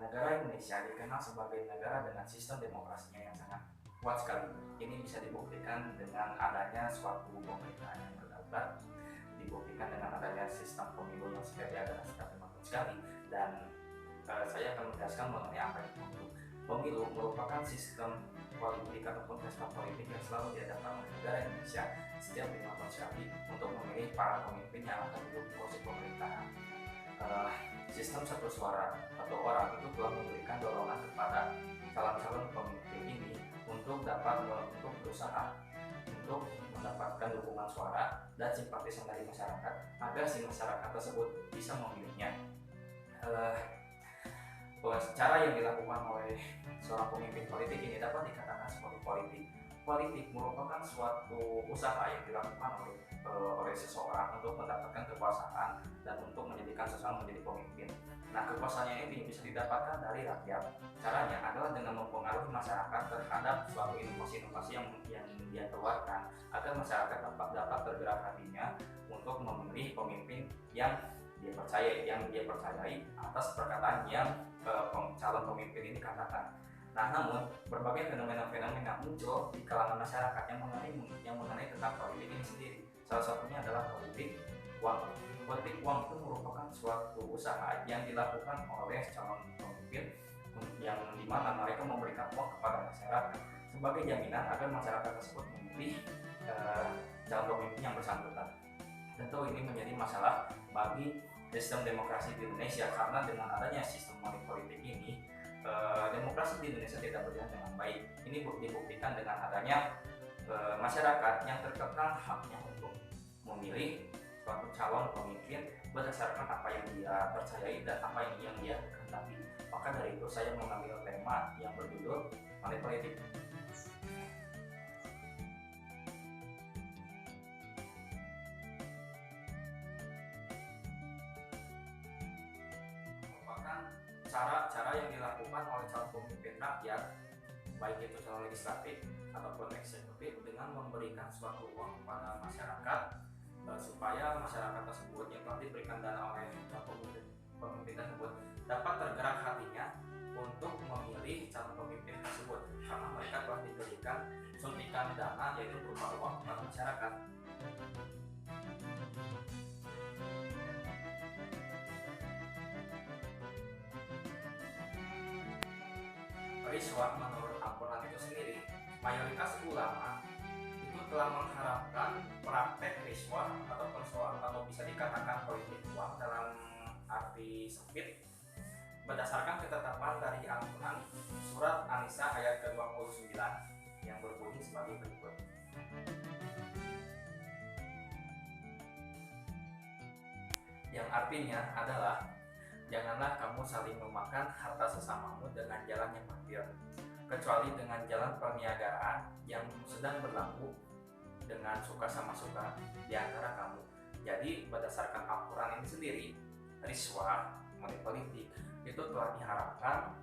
negara Indonesia dikenal sebagai negara dengan sistem demokrasinya yang sangat kuat sekali. Ini bisa dibuktikan dengan adanya suatu pemerintahan yang berdaulat, dibuktikan dengan adanya sistem pemilu yang sudah ada sejak 5 tahun sekali. Dan saya akan menjelaskan mengenai apa itu pemilu. Pemilu merupakan sistem politik ataupun pesta politik yang selalu diadakan oleh negara Indonesia setiap 5 tahun sekali untuk memilih para pemimpin yang akan duduk di kursi pemerintahan. Sistem satu suara atau orang itu telah memberikan dorongan kepada calon-calon pemimpin ini untuk berusaha untuk mendapatkan dukungan suara dan simpatisan dari masyarakat agar si masyarakat tersebut bisa memilihnya. Cara yang dilakukan oleh seorang pemimpin politik ini dapat dikatakan sebagai politik. Politik merupakan suatu usaha yang dilakukan oleh seseorang untuk mendapatkan kekuasaan dan untuk menjadikan seseorang menjadi pemimpin. Nah, kekuasaannya ini bisa didapatkan dari rakyat. Caranya adalah dengan mempengaruhi masyarakat terhadap suatu inovasi-inovasi yang dia keluarkan agar masyarakat dapat tergerak hatinya untuk memilih pemimpin yang dia percayai atas perkataan yang calon pemimpin ini katakan. Nah, namun berbagai fenomena-fenomena muncul di kalangan masyarakat yang mengenai tentang politik ini sendiri. Salah satunya adalah politik uang. Politik uang itu merupakan suatu usaha yang dilakukan oleh calon pemimpin yang dimana mereka memberikan uang kepada masyarakat sebagai jaminan agar masyarakat tersebut memilih calon pemimpin yang bersangkutan. Tentu ini menjadi masalah bagi sistem demokrasi di Indonesia karena dengan adanya sistem money politik ini demokrasi di Indonesia tidak berjalan dengan baik. Ini dibuktikan dengan adanya masyarakat yang terkekang haknya untuk memilih suatu calon pemimpin berdasarkan apa yang dia percayai dan apa yang dia kehendaki. Maka dari itu saya mengambil tema yang berjudul money politik. Cara-cara yang dilakukan oleh calon pemimpin rakyat, baik itu calon legislatif ataupun eksekutif, dengan memberikan suatu uang kepada masyarakat supaya masyarakat tersebut yang telah diberikan dana oleh pemimpin tersebut dapat tergerak hatinya untuk memilih calon pemimpin tersebut karena mereka telah diberikan suntikan dana yaitu berupa uang kepada masyarakat. Riswah menurut Al-Quran itu sendiri, mayoritas ulama itu telah mengharapkan praktek riswah atau bisa dikatakan politik uang dalam arti sempit berdasarkan ketetapan dari Al-Quran surat An-Nisa ayat ke-29 yang berbunyi sebagai berikut. Yang artinya adalah, janganlah kamu saling memakan harta sesamamu dengan jalan yang batil, kecuali dengan jalan perniagaan yang sedang berlaku dengan suka sama suka di antara kamu. Jadi berdasarkan Al-Quran ini sendiri, riswah, money politik itu telah diharapkan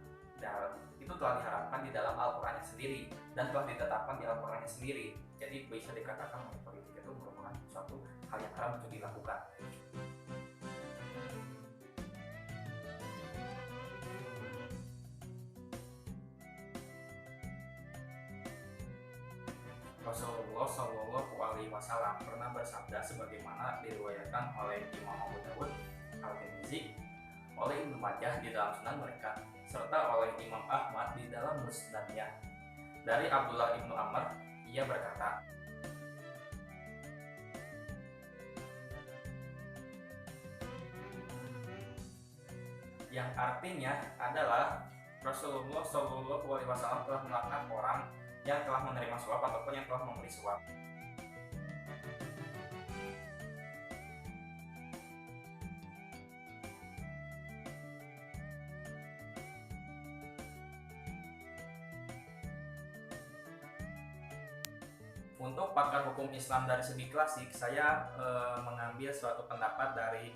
di dalam Al-Qurannya sendiri dan telah ditetapkan di Al-Qurannya sendiri. Jadi bisa dikatakan money politik itu merupakan suatu hal yang haram untuk dilakukan. Rasulullah Shallallahu Alaihi Wasallam pernah bersabda sebagaimana diriwayatkan oleh Imam Abu Dawud, Al-Tirmizi, oleh Ibnu Majah di dalam Sunan mereka, serta oleh Imam Ahmad di dalam Musnadnya. Dari Abdullah ibnu Amr, ia berkata, yang artinya adalah Rasulullah Shallallahu Alaihi Wasallam telah melaknat orang yang telah menerima suap ataupun yang telah memberi suap. Untuk pakar hukum Islam dari segi klasik, saya mengambil suatu pendapat dari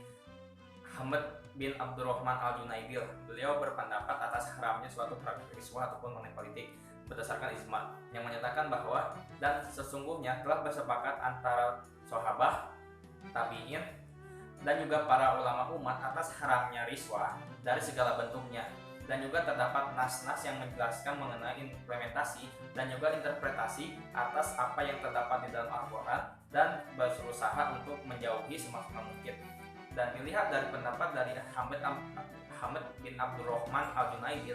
Hamad bin Abdurrahman Al-Junaidir. Beliau berpendapat atas haramnya suatu praktik riswah ataupun money politik berdasarkan ijma yang menyatakan bahwa dan sesungguhnya telah bersepakat antara sahabat, tabi'in dan juga para ulama umat atas haramnya riswah dari segala bentuknya. dan juga terdapat nas-nas yang menjelaskan mengenai implementasi dan juga interpretasi atas apa yang terdapat di dalam Al-Quran dan berusaha untuk menjauhi semaksimal mungkin. Dan dilihat dari pendapat dari Hamid bin Abdurrahman Al-Junaidi,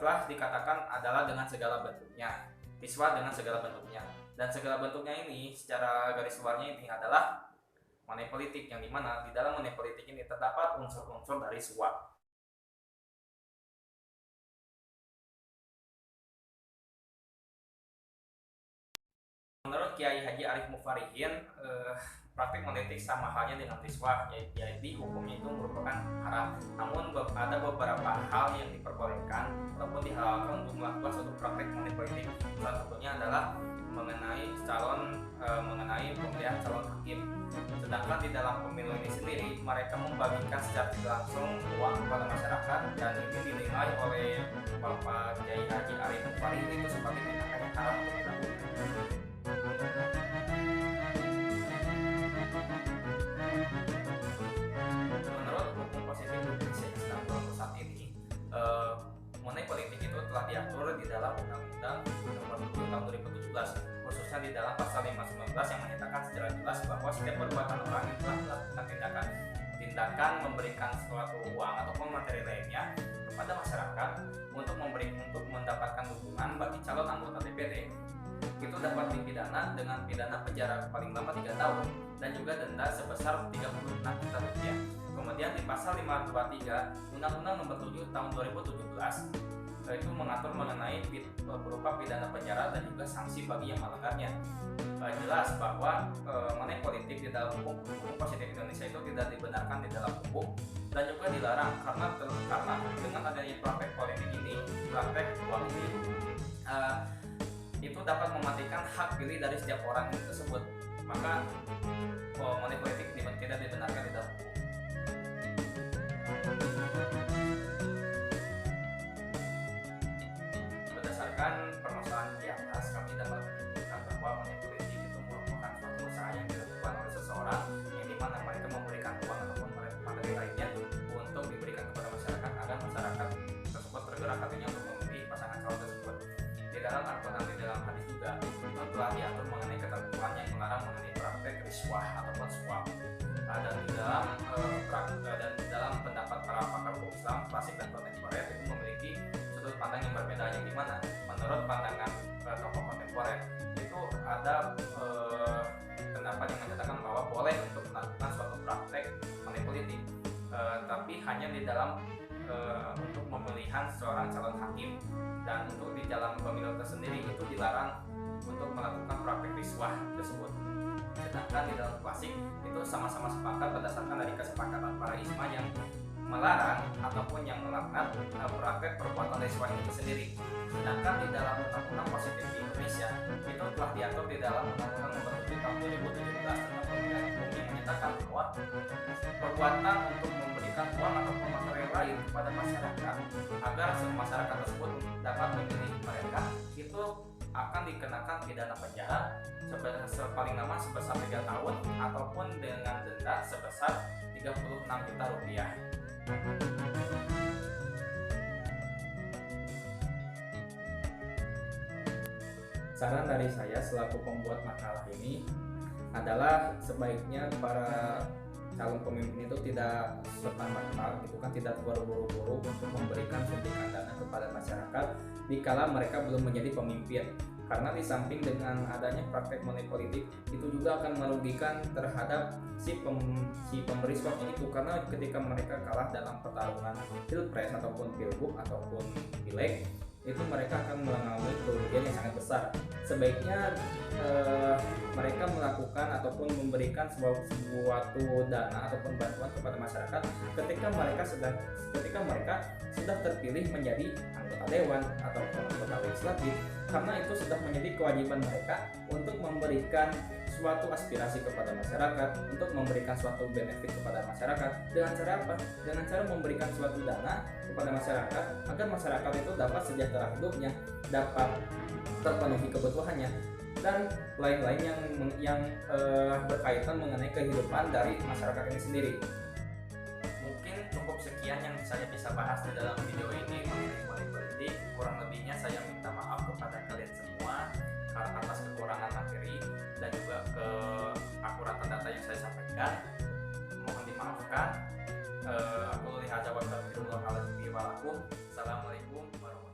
telah dikatakan adalah dengan segala bentuknya, riswa dengan segala bentuknya, dan segala bentuknya ini secara garis luarnya ini adalah money politik, yang dimana di dalam money politik ini terdapat unsur-unsur dari suap. Menurut Kiai Haji Arif Mufarihin, praktik monetik sama halnya dengan riswah, yaitu hukumnya itu merupakan haram. Namun ada beberapa hal yang diperbolehkan ataupun dihalalkan untuk melakukan suatu praktik monetik. Salah satunya adalah mengenai pemilihan calon hakim. Sedangkan di dalam pemilu ini sendiri, mereka membagikan secara tidak langsung uang kepada masyarakat, dan ini dinilai oleh Bapak Kiai Haji Arif Mufarihin itu sebagai tindakan yang haram untuk dilakukan. Menurut hukum positif Indonesia yang sedang berlaku saat ini, money politik itu telah diatur di dalam Undang-Undang Nomor 7 Tahun 2017, khususnya di dalam pasal 519 yang menyatakan secara jelas bahwa setiap perbuatan orang yang telah melakukan tindakan memberikan suatu uang ataupun materi lainnya kepada masyarakat untuk mendapatkan dukungan bagi calon anggota DPD, itu dapat dipidana dengan pidana penjara paling lama 3 tahun dan juga denda sebesar 36 juta rupiah. Kemudian di pasal 523 Undang-Undang Nomor 7 Tahun 2017 itu mengatur mengenai berupa pidana penjara dan juga sanksi bagi yang melanggarnya. Jelas bahwa money politik di dalam hukum positif Indonesia itu tidak dibenarkan di dalam hukum dan juga dilarang karena dengan adanya praktek politik ini, praktek uang ini itu dapat mematikan hak pilih dari setiap orang tersebut. Maka money politik tidak dibenarkan di dalam hukum. Berdasarkan permasalahan di atas, kami dapat menunjukkan bahwa money politik itu merupakan suatu usaha yang dilakukan oleh seseorang, yang dimana mereka memberikan uang ataupun materi lainnya untuk diberikan kepada masyarakat agar masyarakat tersebut tergerak hatinya untuk memilih pasangan calon tersebut. Di dalam Al-Quran, di dalam hadis juga itu telah diatur mengenai ketentuan yang melarang mengenai praktek riswah ataupun suap. Dan di dalam pendapat para pakar hukum Islam klasik dan kontemporer itu memiliki sudut pandang yang berbeda, yang dimana menurut pandangan tokoh kontemporer itu ada pendapat yang menyatakan bahwa boleh untuk melakukan suatu praktek money politik, tapi hanya di dalam untuk pemilihan seorang calon hakim, dan untuk di dalam pemilu tersendiri itu dilarang untuk melakukan praktek riswah tersebut. Sedangkan di dalam klasik itu sama-sama sepakat berdasarkan dari kesepakatan para ijma yang melarang ataupun yang melaknat praktek perbuatan riswah itu sendiri. Sedangkan di dalam Undang-Undang Positif di Indonesia itu telah diatur di dalam Undang-Undang Nomor 7 Tahun 2017 tentang pemilihan umum yang menyatakan bahwa perbuatan untuk memberikan uang ataupun materi lain kepada masyarakat agar masyarakat tersebut dapat memilih mereka itu akan dikenakan pidana penjara paling lama sebesar 3 tahun ataupun dengan denda sebesar 36 juta rupiah. Saran dari saya selaku pembuat makalah ini adalah sebaiknya para calon pemimpin itu tidak serta-merta gitu kan, tidak terburu-buru untuk memberikan suntikan dana kepada masyarakat dikala mereka belum menjadi pemimpin, karena di samping dengan adanya praktek money politik itu juga akan merugikan terhadap si pemberi suapnya itu, karena ketika mereka kalah dalam pertarungan pilpres ataupun pilgub ataupun pileg itu mereka akan mengalami kerugian yang sangat besar. Sebaiknya mereka melakukan ataupun memberikan suatu dana ataupun bantuan kepada masyarakat ketika mereka sudah terpilih menjadi anggota dewan ataupun anggota legislatif, karena itu sudah menjadi kewajiban mereka untuk memberikan suatu aspirasi kepada masyarakat, untuk memberikan suatu benefit kepada masyarakat. Dengan cara apa? Dengan cara memberikan suatu dana kepada masyarakat agar masyarakat itu dapat sejahtera hidupnya, dapat terpenuhi kebutuhannya, dan lain-lain yang berkaitan mengenai kehidupan dari masyarakat ini sendiri. Mungkin cukup sekian yang saya bisa bahas di dalam video ini mengenai politik. Kurang lebihnya saya minta maaf kepada kalian semua karena atas kekurangan materi dan juga keakuratan data yang saya sampaikan. Mohon dimaafkan. Aku lihat jawab. Assalamualaikum warahmatullahi wabarakatuh.